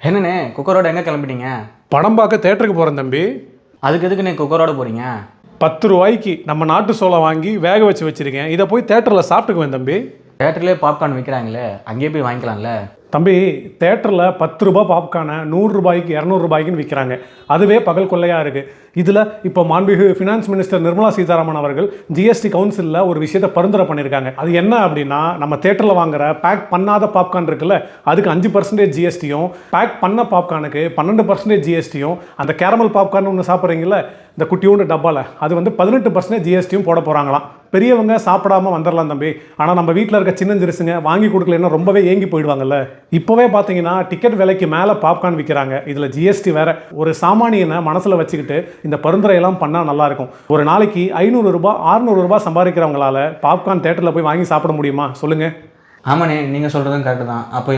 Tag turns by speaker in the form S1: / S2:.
S1: என்னண்ணே குக்கரோட எங்கே கிளம்பிட்டீங்க?
S2: படம் பார்க்க தேட்டருக்கு போகிறேன் தம்பி.
S1: அதுக்கு எதுக்குண்ணே குக்கரோட போகிறீங்க?
S2: 10 ரூபாய்க்கு நம்ம நாட்டு சோளம் வாங்கி வேக வச்சு வச்சுருக்கேன். இதை போய் தேட்டரில் சாப்பிட்டுக்குவேன் தம்பி.
S1: தேட்டர்லேயே பாப்கார்ன் விற்கிறாங்களே, அங்கேயே போய் வாங்கிக்கலாம்ல.
S2: தம்பி, தேட்டரில் 10 ரூபா பாப்கார்னை 100 ரூபாய்க்கு 200 ரூபாய்க்குன்னு விற்கிறாங்க. அதுவே பகல் கொள்ளையாக இருக்குது. இதில் இப்போ மாண்புமிகு ஃபினான்ஸ் மினிஸ்டர் நிர்மலா சீதாராமன் அவர்கள் ஜிஎஸ்டி கவுன்சிலில் ஒரு விஷயத்தை பரிந்துரை பண்ணியிருக்காங்க. அது என்ன அப்படின்னா, நம்ம தேட்டரில் வாங்குற பேக் பண்ணாத பாப்கார்ன் இருக்குல்ல, அதுக்கு 5% ஜிஎஸ்டியும், பேக் பண்ண பாப்கார்னுக்கு 12% ஜிஎஸ்டியும், அந்த கேரமல் பாப்கார்ன் ஒன்று சாப்பிட்றீங்கள இந்த குட்டியோண்டு டப்பாவில், அது வந்து 18% ஜிஎஸ்டியும் போட போகிறாங்களாம். பெரியவங்க சாப்பிடாம வந்துடலாம் தம்பி. ஆனால் நம்ம வீட்டில் இருக்க சின்னஞ்சிறுசுங்க வாங்கி கொடுக்கலன்னா ரொம்பவே ஏங்கி போயிடுவாங்கல்ல. இப்போவே பார்த்தீங்கன்னா டிக்கெட் விலைக்கு மேலே பாப்கார்ன் விற்கிறாங்க. இதில் ஜிஎஸ்டி வேற. ஒரு சாமானியனை மனசில் வச்சுக்கிட்டு இந்த பரிந்துரையெல்லாம் பண்ணால் நல்லாயிருக்கும். ஒரு நாளைக்கு 500 ரூபாய் 600 ரூபாய் சம்பாதிக்கிறவங்களால பாப்கார்ன் தேட்டரில் போய் வாங்கி சாப்பிட முடியுமா சொல்லுங்கள்?
S1: ஆமாண்ணே, நீங்கள் சொல்கிறதும் கரெக்டு தான். அப்போ